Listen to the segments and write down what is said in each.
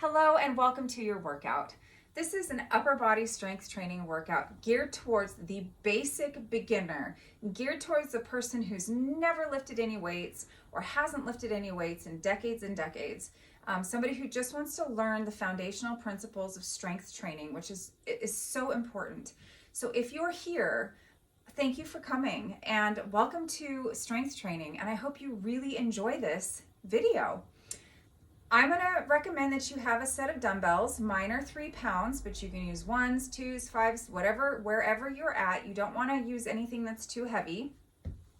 Hello and welcome to your workout. This is an upper body strength training workout geared towards the basic beginner, geared towards the person who's never lifted any weights or hasn't lifted any weights in decades and decades. Somebody who just wants to learn the foundational principles of strength training, which is so important. So if you're here, thank you for coming and welcome to strength training. And I hope you really enjoy this video. I'm going to recommend that you have a set of dumbbells. Mine are 3 pounds, but you can use 1s, 2s, 5s, whatever, wherever you're at. You don't want to use anything that's too heavy.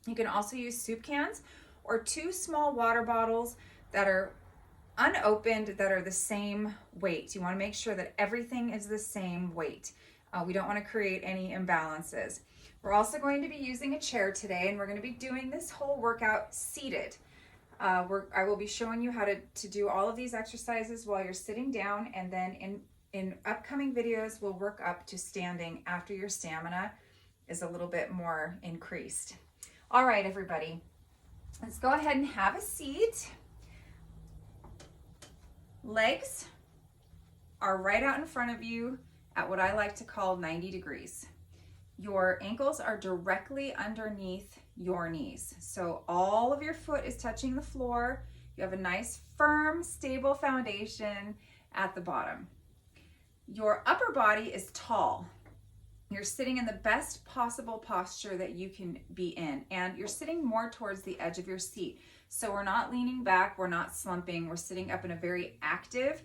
You can also use soup cans or 2 small water bottles that are unopened that are the same weight. You want to make sure that everything is the same weight. We don't want to create any imbalances. We're also going to be using a chair today, and we're going to be doing this whole workout seated. I will be showing you how to do all of these exercises while you're sitting down, and then in upcoming videos we'll work up to standing after your stamina is a little bit more increased. All right, everybody, let's go ahead and have a seat. Legs are right out in front of you at what I like to call 90 degrees. Your ankles are directly underneath your knees. So all of your foot is touching the floor. You have a nice, firm, stable foundation at the bottom. Your upper body is tall. You're sitting in the best possible posture that you can be in, and you're sitting more towards the edge of your seat. So we're not leaning back, we're not slumping, we're sitting up in a very active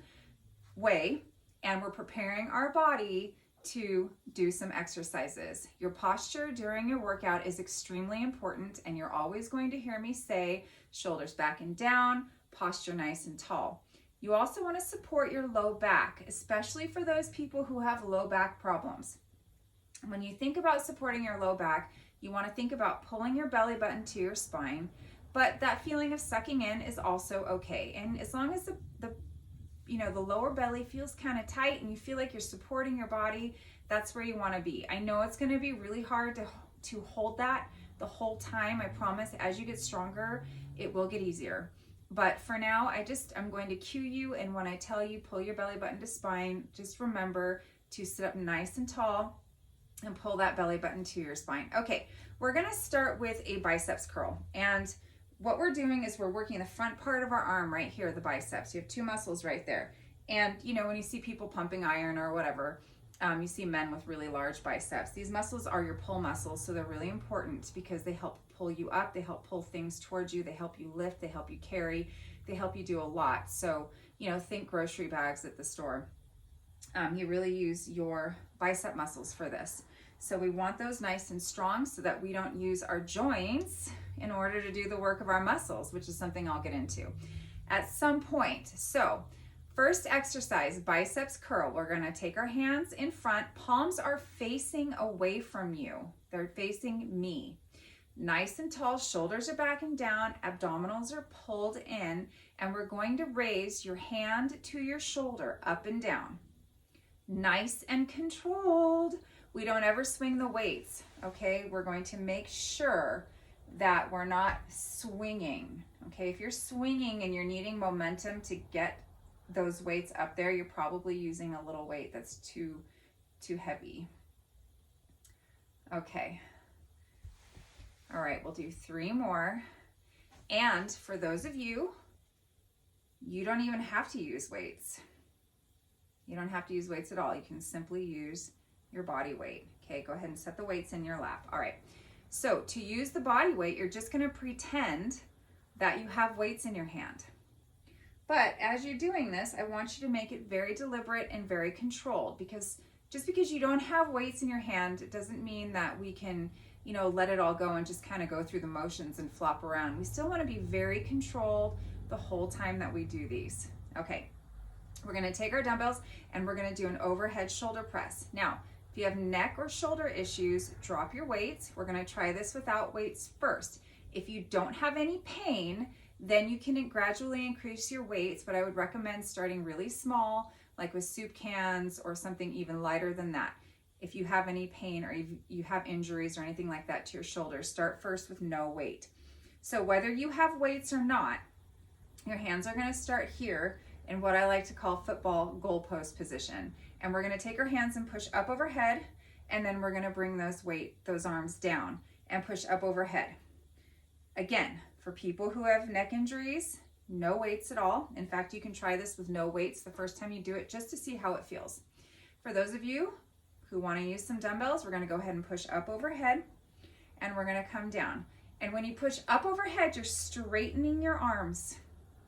way, and we're preparing our body to do some exercises. Your posture during your workout is extremely important, and you're always going to hear me say shoulders back and down, posture nice and tall. You also want to support your low back, especially for those people who have low back problems. When you think about supporting your low back, you want to think about pulling your belly button to your spine, but that feeling of sucking in is also okay. And as long as the lower belly feels kind of tight and you feel like you're supporting your body, that's where you want to be. I know it's going to be really hard to hold that the whole time. I promise as you get stronger, it will get easier. But for now, I'm going to cue you, and when I tell you pull your belly button to spine, just remember to sit up nice and tall and pull that belly button to your spine. Okay, we're going to start with a biceps curl. And what we're doing is we're working the front part of our arm right here, the biceps. You have 2 muscles right there. And when you see people pumping iron or whatever, you see men with really large biceps. These muscles are your pull muscles, so they're really important because they help pull you up, they help pull things towards you, they help you lift, they help you carry, they help you do a lot. So, think grocery bags at the store. You really use your bicep muscles for this. So we want those nice and strong so that we don't use our joints in order to do the work of our muscles, which is something I'll get into at some point. So first exercise, biceps curl. We're going to take our hands in front. Palms are facing away from you. They're facing me. Nice and tall, shoulders are back and down, abdominals are pulled in, and we're going to raise your hand to your shoulder up and down. Nice and controlled. We don't ever swing the weights, okay? We're going to make sure that we're not swinging, okay? If you're swinging and you're needing momentum to get those weights up there, you're probably using a little weight that's too heavy. Okay. All right, we'll do 3 more. And for those of you, you don't even have to use weights. You don't have to use weights at all. You can simply use your body weight. Okay, go ahead and set the weights in your lap. All right, so to use the body weight, you're just gonna pretend that you have weights in your hand. But as you're doing this, I want you to make it very deliberate and very controlled, because just because you don't have weights in your hand, it doesn't mean that we can, let it all go and just kind of go through the motions and flop around. We still wanna be very controlled the whole time that we do these. Okay, we're gonna take our dumbbells and we're gonna do an overhead shoulder press. Now, if you have neck or shoulder issues, drop your weights. We're gonna try this without weights first. If you don't have any pain, then you can gradually increase your weights, but I would recommend starting really small, like with soup cans or something even lighter than that. If you have any pain or you have injuries or anything like that to your shoulders, start first with no weight. So whether you have weights or not, your hands are gonna start here, in what I like to call football goalpost position. And we're gonna take our hands and push up overhead, and then we're gonna bring those arms down and push up overhead. Again, for people who have neck injuries, no weights at all. In fact, you can try this with no weights the first time you do it just to see how it feels. For those of you who want to use some dumbbells, we're going to go ahead and push up overhead, and we're going to come down. And when you push up overhead, you're straightening your arms.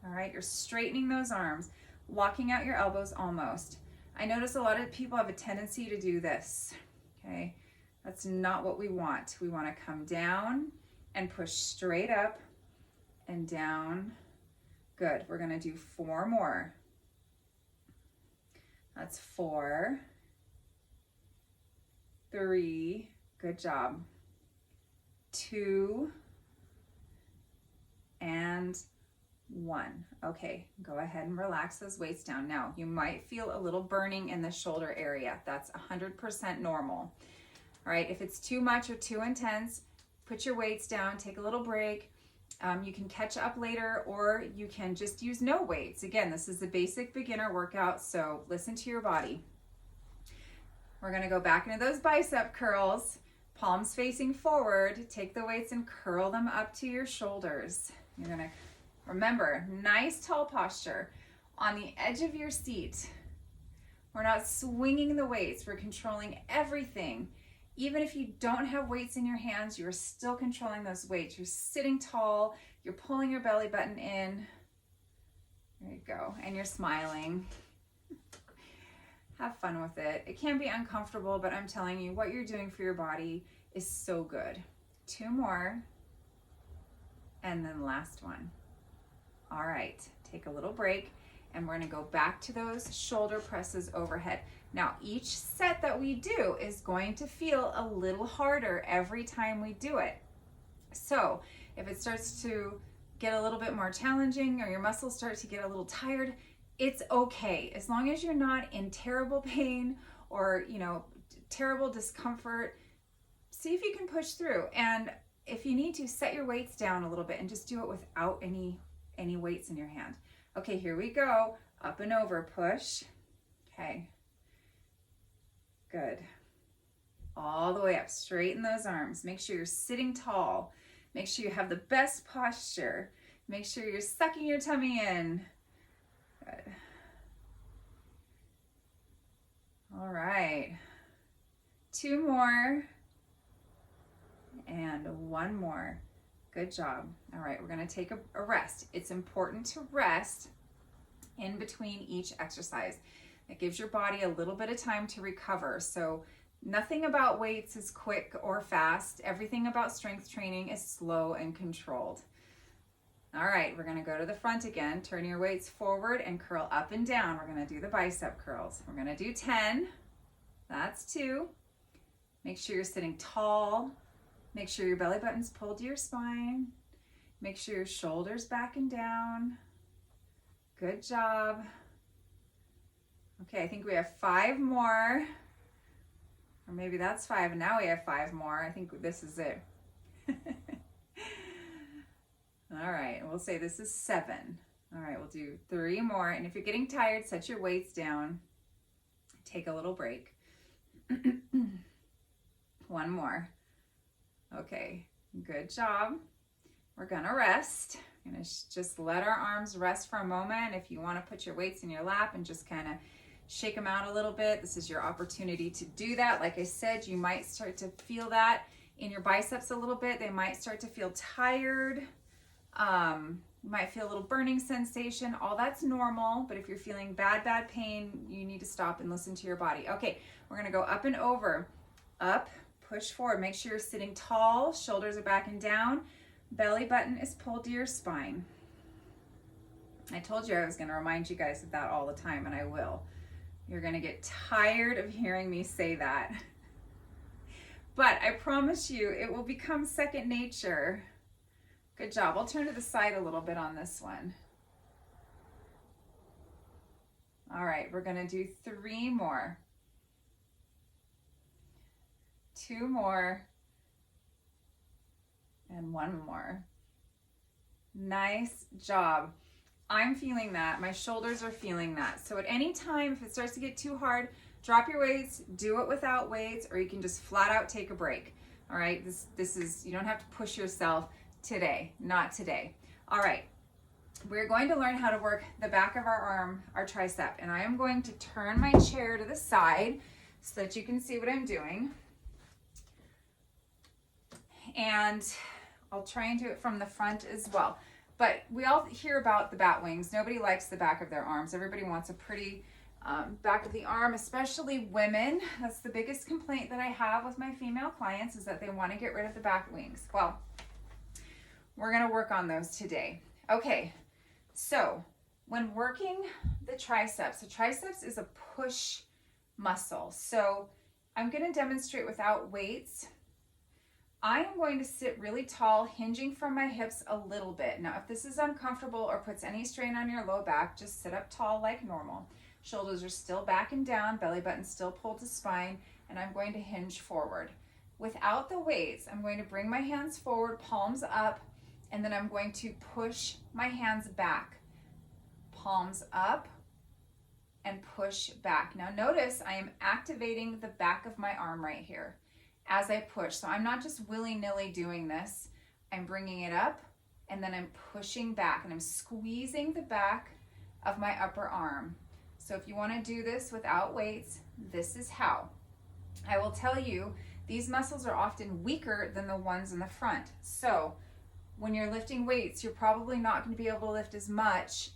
All right, you're straightening those arms, locking out your elbows almost. I notice a lot of people have a tendency to do this. Okay, that's not what we want. We want to come down and push straight up and down. Good. We're going to do 4 more. That's 4, 3, good job, 2, and 1. Okay, go ahead and relax those weights down. Now, you might feel a little burning in the shoulder area. That's 100% normal. All right, if it's too much or too intense, put your weights down, take a little break. You can catch up later, or you can just use no weights. Again, this is a basic beginner workout, so listen to your body. We're going to go back into those bicep curls, palms facing forward. Take the weights and curl them up to your shoulders. You're going to remember, nice tall posture on the edge of your seat. We're not swinging the weights. We're controlling everything. Even if you don't have weights in your hands, you're still controlling those weights. You're sitting tall, you're pulling your belly button in. There you go, and you're smiling. Have fun with it. It can be uncomfortable, but I'm telling you, what you're doing for your body is so good. 2 more, and then last one. All right, take a little break, and we're gonna go back to those shoulder presses overhead. Now, each set that we do is going to feel a little harder every time we do it. So if it starts to get a little bit more challenging, or your muscles start to get a little tired, it's okay. As long as you're not in terrible pain or, terrible discomfort, see if you can push through. And if you need to, set your weights down a little bit and just do it without any weights in your hand. Okay, here we go. Up and over, push. Okay. Good. All the way up, straighten those arms. Make sure you're sitting tall. Make sure you have the best posture. Make sure you're sucking your tummy in. Good. All right. 2 more. And 1 more. Good job. All right, we're going to take a rest. It's important to rest in between each exercise. It gives your body a little bit of time to recover. So nothing about weights is quick or fast. Everything about strength training is slow and controlled. All right, we're going to go to the front again. Turn your weights forward and curl up and down. We're going to do the bicep curls. We're going to do 10. That's 2. Make sure you're sitting tall. Make sure your belly button's pulled to your spine. Make sure your shoulders back and down. Good job. Okay, I think we have 5 more. Or maybe that's 5, and now we have 5 more. I think this is it. All right, we'll say this is 7. All right, we'll do 3 more. And if you're getting tired, set your weights down. Take a little break. 1 more. Okay, good job. We're gonna rest. We're gonna just let our arms rest for a moment. If you wanna put your weights in your lap and just kind of shake them out a little bit, this is your opportunity to do that. Like I said, you might start to feel that in your biceps a little bit. They might start to feel tired. You might feel a little burning sensation. All that's normal, but if you're feeling bad pain, you need to stop and listen to your body. Okay, we're gonna go up and over. Up, push forward. Make sure you're sitting tall, shoulders are back and down, belly button is pulled to your spine. I told you I was gonna remind you guys of that all the time, and I will. You're gonna get tired of hearing me say that. But I promise you, it will become second nature. Good job. I'll turn to the side a little bit on this one. All right, we're gonna do 3 more. 2 more. And 1 more. Nice job. I'm feeling that. My shoulders are feeling that. So at any time, if it starts to get too hard, drop your weights, do it without weights, or you can just flat out take a break. All right, this is, you don't have to push yourself today, not today. All right, we're going to learn how to work the back of our arm, our tricep, and I am going to turn my chair to the side so that you can see what I'm doing. And I'll try and do it from the front as well. But we all hear about the bat wings. Nobody likes the back of their arms. Everybody wants a pretty back of the arm, especially women. That's the biggest complaint that I have with my female clients, is that they want to get rid of the back wings. Well, we're going to work on those today. Okay, so when working the triceps is a push muscle. So I'm going to demonstrate without weights. I am going to sit really tall, hinging from my hips a little bit. Now, if this is uncomfortable or puts any strain on your low back, just sit up tall like normal. Shoulders are still back and down, belly button still pulled to spine, and I'm going to hinge forward. Without the weights, I'm going to bring my hands forward, palms up, and then I'm going to push my hands back. Palms up and push back. Now notice I am activating the back of my arm right here as I push. So I'm not just willy-nilly doing this. I'm bringing it up and then I'm pushing back and I'm squeezing the back of my upper arm. So if you want to do this without weights, this is how. I will tell you, these muscles are often weaker than the ones in the front. So when you're lifting weights, you're probably not going to be able to lift as much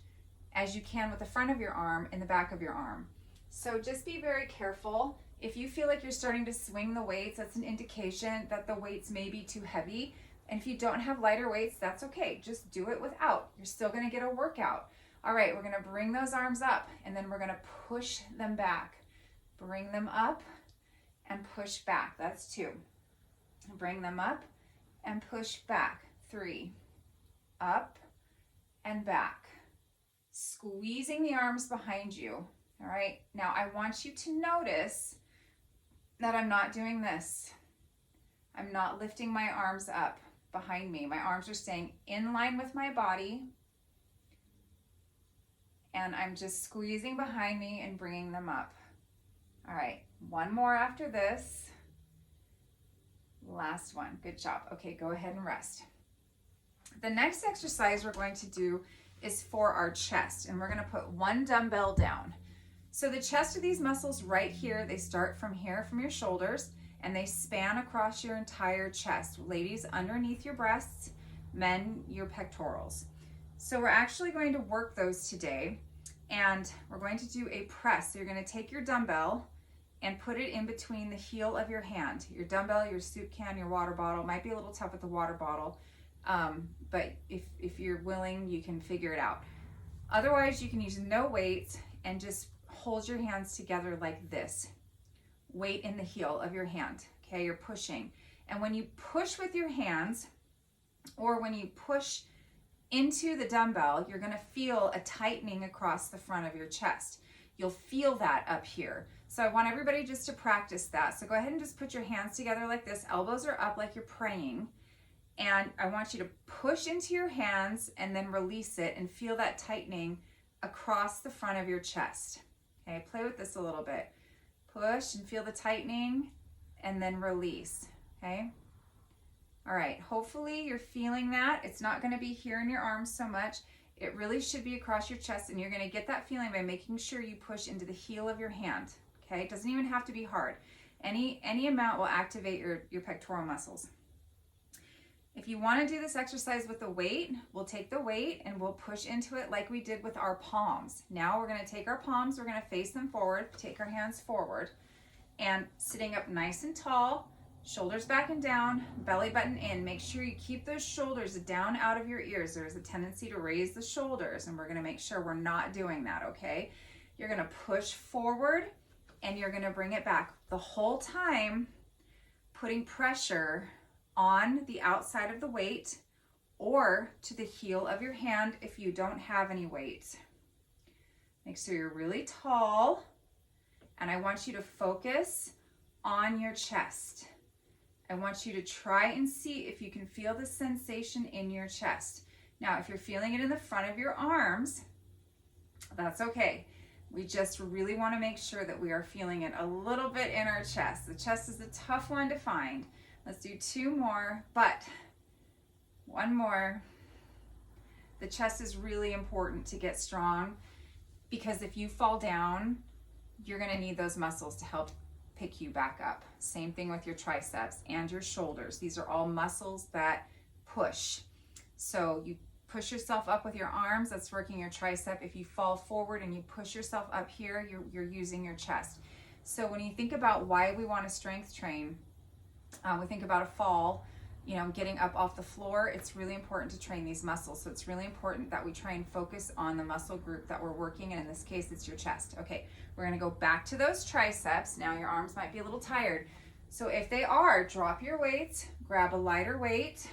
as you can with the front of your arm and the back of your arm. So just be very careful. If you feel like you're starting to swing the weights, that's an indication that the weights may be too heavy. And if you don't have lighter weights, that's okay. Just do it without. You're still going to get a workout. All right, we're going to bring those arms up and then we're going to push them back. Bring them up and push back. That's 2. Bring them up and push back. 3. Up and back. Squeezing the arms behind you. All right, now I want you to notice that I'm not doing this. I'm not lifting my arms up behind me. My arms are staying in line with my body. And I'm just squeezing behind me and bringing them up. All right, one more after this. Last one, good job. Okay, go ahead and rest. The next exercise we're going to do is for our chest, and we're gonna put 1 dumbbell down. So the chest of these muscles right here, they start from here, from your shoulders, and they span across your entire chest. Ladies, underneath your breasts, men, your pectorals. So we're actually going to work those today, and we're going to do a press. So you're gonna take your dumbbell and put it in between the heel of your hand. Your dumbbell, your soup can, your water bottle. Might be a little tough with the water bottle, but if you're willing, you can figure it out. Otherwise, you can use no weights and just hold your hands together like this. Weight in the heel of your hand, okay? You're pushing. And when you push with your hands, or when you push into the dumbbell, you're gonna feel a tightening across the front of your chest. You'll feel that up here. So I want everybody just to practice that. So go ahead and just put your hands together like this. Elbows are up like you're praying. And I want you to push into your hands and then release it and feel that tightening across the front of your chest. Okay, play with this a little bit. Push and feel the tightening and then release, okay? All right, hopefully you're feeling that. It's not gonna be here in your arms so much. It really should be across your chest, and you're gonna get that feeling by making sure you push into the heel of your hand, okay? It doesn't even have to be hard. Any amount will activate your pectoral muscles. If you wanna do this exercise with the weight, we'll take the weight and we'll push into it like we did with our palms. Now we're gonna take our palms, we're gonna face them forward, take our hands forward, and sitting up nice and tall, shoulders back and down, belly button in. Make sure you keep those shoulders down out of your ears. There's a tendency to raise the shoulders, and we're gonna make sure we're not doing that, okay? You're gonna push forward and you're gonna bring it back. The whole time, putting pressure on the outside of the weight or to the heel of your hand if you don't have any weight. Make sure you're really tall, and I want you to focus on your chest. I want you to try and see if you can feel the sensation in your chest. Now, if you're feeling it in the front of your arms, that's okay. We just really want to make sure that we are feeling it a little bit in our chest. The chest is a tough one to find. Let's do 2 more, but 1 more. The chest is really important to get strong because if you fall down, you're going to need those muscles to help pick you back up. Same thing with your triceps and your shoulders. These are all muscles that push. So you push yourself up with your arms, that's working your tricep. If you fall forward and you push yourself up here, you're using your chest. So when you think about why we want to strength train, we think about a fall, you know, getting up off the floor. It's really important to train these muscles. So it's really important that we try and focus on the muscle group that we're working, and in this case, it's your chest. Okay, we're gonna go back to those triceps. Now your arms might be a little tired. So if they are, drop your weights, grab a lighter weight,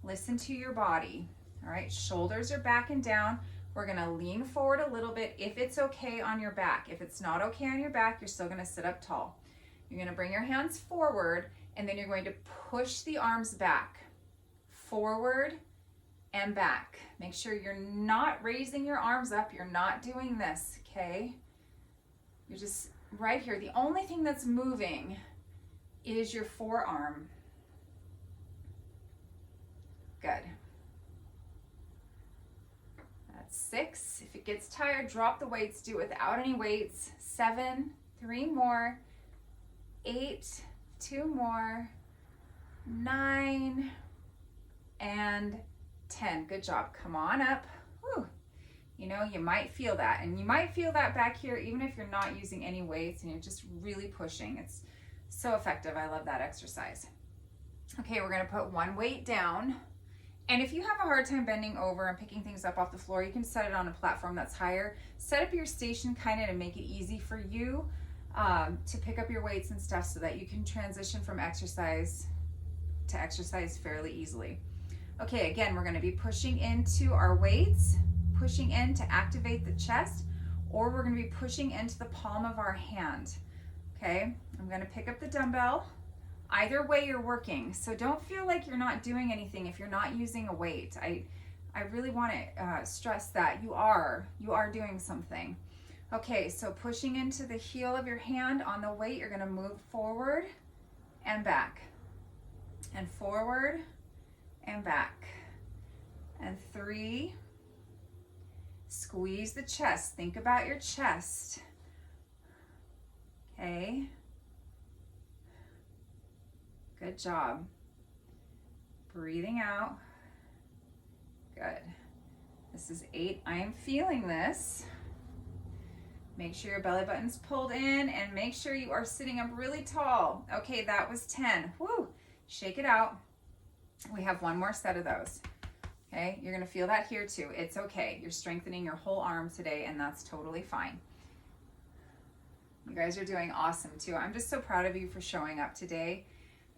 listen to your body. All right, shoulders are back and down. We're gonna lean forward a little bit if it's okay on your back. If it's not okay on your back, you're still gonna sit up tall. You're gonna bring your hands forward, and then you're going to push the arms back, forward and back. Make sure you're not raising your arms up. You're not doing this, okay? You're just right here. The only thing that's moving is your forearm. Good. That's 6. If it gets tired, drop the weights. Do it without any weights. 7, 3 more, 8, 2 more, 9, and 10. Good job. Come on up. Whew. You know, you might feel that, and you might feel that back here even if you're not using any weights and you're just really pushing. It's so effective. I love that exercise. Okay, we're going to put 1 weight down. And if you have a hard time bending over and picking things up off the floor, you can set it on a platform that's higher. Set up your station kind of to make it easy for you to pick up your weights and stuff so that you can transition from exercise to exercise fairly easily. Okay, again, we're going to be pushing into our weights, pushing in to activate the chest, or we're going to be pushing into the palm of our hand. Okay, I'm going to pick up the dumbbell. Either way you're working, so don't feel like you're not doing anything if you're not using a weight. I really want to stress that you are doing something. Okay, so pushing into the heel of your hand on the weight, you're going to move forward and back, and forward and back, and 3. Squeeze the chest. Think about your chest. Okay. Good job. Breathing out. Good. This is 8. I am feeling this. Make sure your belly button's pulled in and make sure you are sitting up really tall. Okay, that was 10. Woo! Shake it out. We have 1 more set of those. Okay, you're gonna feel that here too. It's okay. You're strengthening your whole arm today, and that's totally fine. You guys are doing awesome too. I'm just so proud of you for showing up today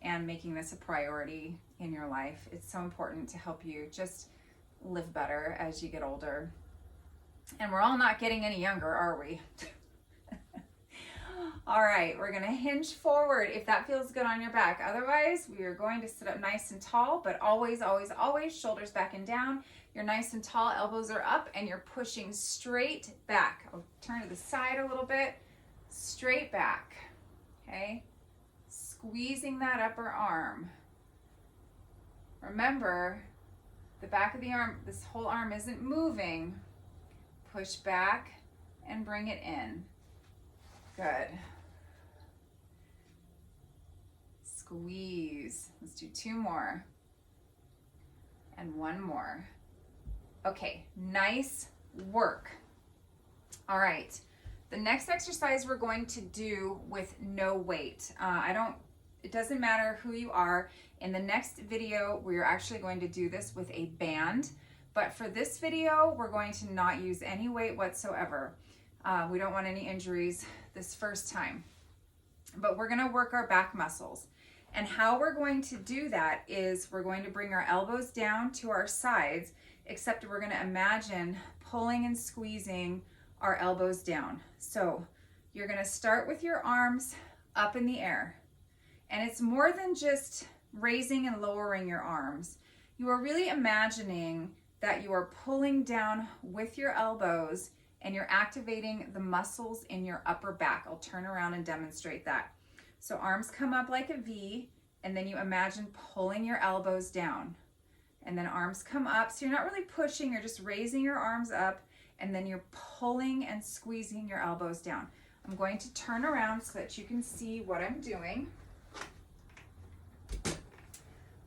and making this a priority in your life. It's so important to help you just live better as you get older. And we're all not getting any younger, are we? All right, we're gonna hinge forward if that feels good on your back. Otherwise, we are going to sit up nice and tall, but always, always, always shoulders back and down. You're nice and tall, elbows are up, and you're pushing straight back. I'll turn to the side a little bit, straight back, okay? Squeezing that upper arm. Remember, the back of the arm, this whole arm isn't moving. Push back and bring it in. Good. Squeeze. Let's do 2 more. And 1 more. Okay, nice work. All right, the next exercise we're going to do with no weight. It doesn't matter who you are. In the next video, we're actually going to do this with a band. But for this video, we're going to not use any weight whatsoever. We don't want any injuries this first time. But we're gonna work our back muscles. And how we're going to do that is we're going to bring our elbows down to our sides, except we're gonna imagine pulling and squeezing our elbows down. So you're gonna start with your arms up in the air. And it's more than just raising and lowering your arms. You are really imagining that you are pulling down with your elbows and you're activating the muscles in your upper back. I'll turn around and demonstrate that. So arms come up like a V, and then you imagine pulling your elbows down. And then arms come up, so you're not really pushing, you're just raising your arms up, and then you're pulling and squeezing your elbows down. I'm going to turn around so that you can see what I'm doing.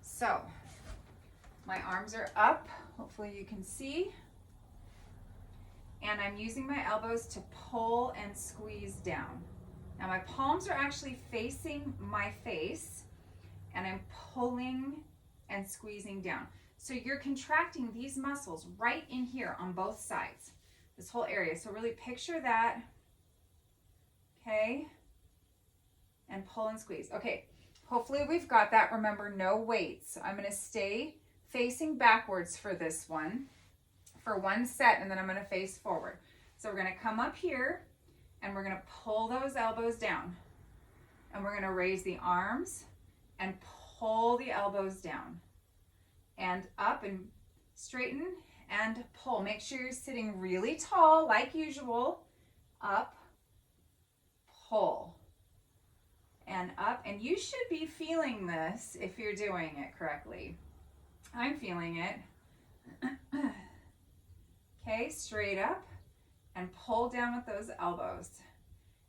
So, my arms are up, hopefully you can see. And I'm using my elbows to pull and squeeze down. Now my palms are actually facing my face, and I'm pulling and squeezing down. So you're contracting these muscles right in here on both sides, this whole area. So really picture that, okay? And pull and squeeze. Okay, hopefully we've got that. Remember, no weights. I'm gonna stay facing backwards for this one, for one set, and then I'm gonna face forward. So we're gonna come up here, and we're gonna pull those elbows down. And we're gonna raise the arms and pull the elbows down. And up and straighten and pull. Make sure you're sitting really tall like usual. Up, pull, and up. And you should be feeling this if you're doing it correctly. I'm feeling it. Okay, straight up and pull down with those elbows.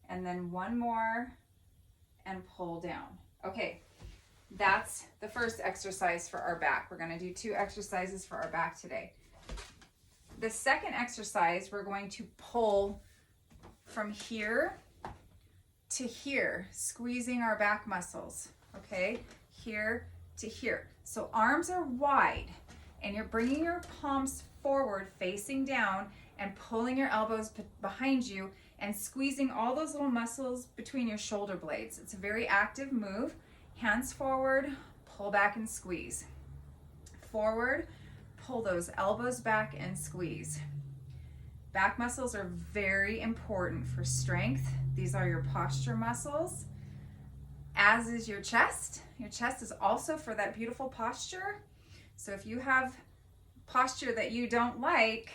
And then one more and pull down. Okay. That's the first exercise for our back. We're going to do 2 exercises for our back today. The second exercise, we're going to pull from here to here, squeezing our back muscles, okay? Here to here. So arms are wide, and you're bringing your palms forward, facing down, and pulling your elbows behind you and squeezing all those little muscles between your shoulder blades. It's a very active move. Hands forward, pull back and squeeze. Forward, pull those elbows back and squeeze. Back muscles are very important for strength. These are your posture muscles, as is your chest. Your chest is also for that beautiful posture. So if you have posture that you don't like,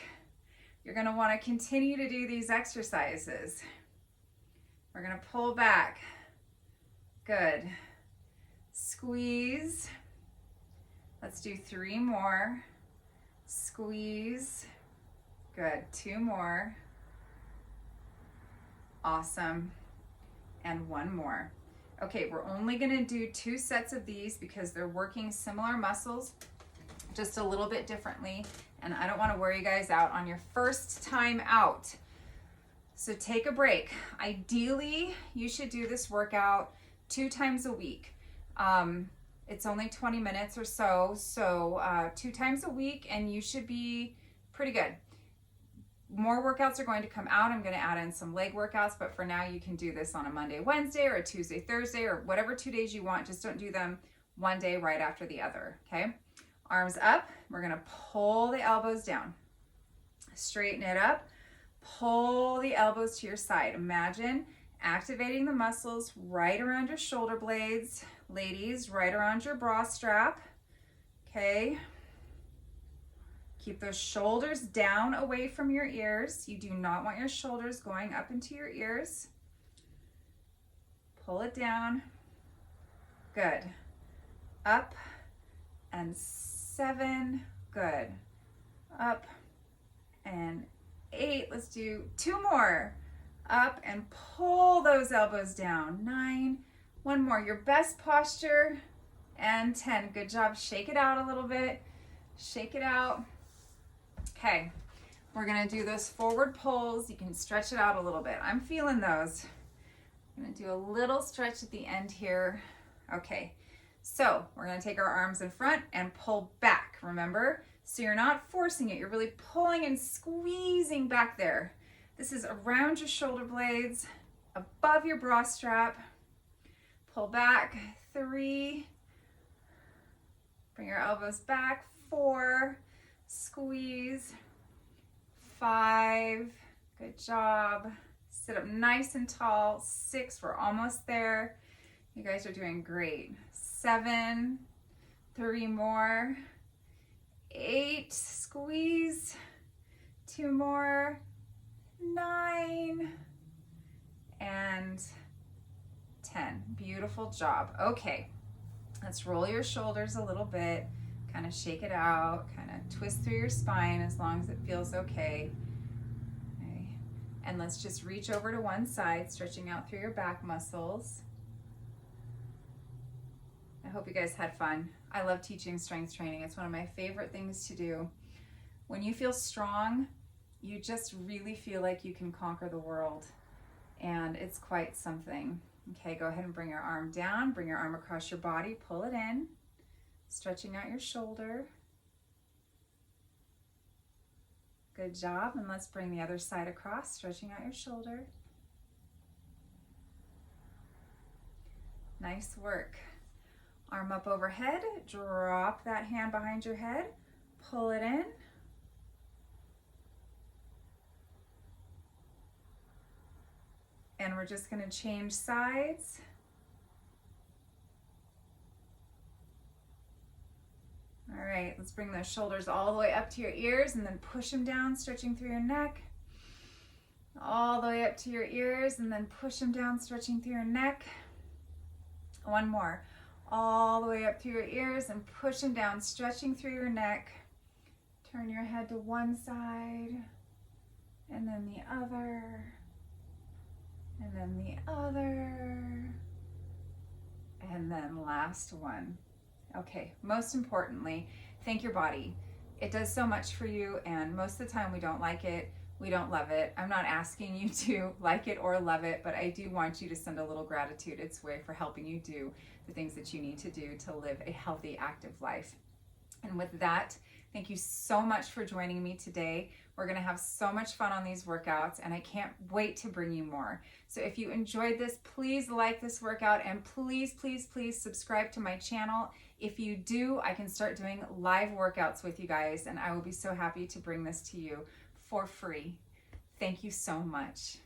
you're going to want to continue to do these exercises. We're going to pull back. Good. Squeeze. Let's do 3 more. Squeeze. Good. 2 more. Awesome. And 1 more. Okay, we're only going to do 2 sets of these because they're working similar muscles, just a little bit differently. And I don't want to wear you guys out on your first time out. So take a break. Ideally, you should do this workout 2 times a week. It's only 20 minutes or so, 2 times a week, and you should be pretty good. More workouts are going to come out. I'm going to add in some leg workouts, but for now you can do this on a Monday, Wednesday, or a Tuesday, Thursday, or whatever 2 days you want. Just don't do them one day right after the other, okay? Arms up. We're going to pull the elbows down. Straighten it up. Pull the elbows to your side. Imagine activating the muscles right around your shoulder blades. Ladies, right around your bra strap. Okay. Keep those shoulders down away from your ears. You do not want your shoulders going up into your ears. Pull it down. Good. Up and 7. Good. Up and 8. Let's do 2 more. Up and pull those elbows down. 9. 1 more. Your best posture. And 10. Good job. Shake it out a little bit. Shake it out. Okay. We're going to do those forward pulls. You can stretch it out a little bit. I'm feeling those. I'm going to do a little stretch at the end here. Okay. So we're going to take our arms in front and pull back. Remember? So you're not forcing it. You're really pulling and squeezing back there. This is around your shoulder blades, above your bra strap. Pull back. 3. Bring your elbows back. 4. Squeeze. 5. Good job. Sit up nice and tall. 6. We're almost there. You guys are doing great. 7. 3 more. 8, squeeze, 2 more, 9, and 10. Beautiful job. Okay, let's roll your shoulders a little bit, kind of shake it out, kind of twist through your spine as long as it feels okay. Okay. And let's just reach over to one side, stretching out through your back muscles. I hope you guys had fun. I love teaching strength training. It's one of my favorite things to do. When you feel strong, you just really feel like you can conquer the world, and it's quite something. Okay, go ahead and bring your arm down, bring your arm across your body, pull it in, stretching out your shoulder. Good job, and let's bring the other side across, stretching out your shoulder. Nice work. Arm up overhead, drop that hand behind your head, pull it in. And we're just going to change sides. All right, let's bring those shoulders all the way up to your ears and then push them down, stretching through your neck. All the way up to your ears and then push them down, stretching through your neck. One more. All the way up through your ears and push them down, stretching through your neck. Turn your head to one side and then the other. And then the other, and then last one. Okay, most importantly, thank your body. It does so much for you, and most of the time we don't like it, we don't love it. I'm not asking you to like it or love it, but I do want you to send a little gratitude its way for helping you do the things that you need to do to live a healthy, active life. And with that, thank you so much for joining me today. We're gonna have so much fun on these workouts, and I can't wait to bring you more. So if you enjoyed this, please like this workout, and please, please, please subscribe to my channel. If you do, I can start doing live workouts with you guys, and I will be so happy to bring this to you for free. Thank you so much.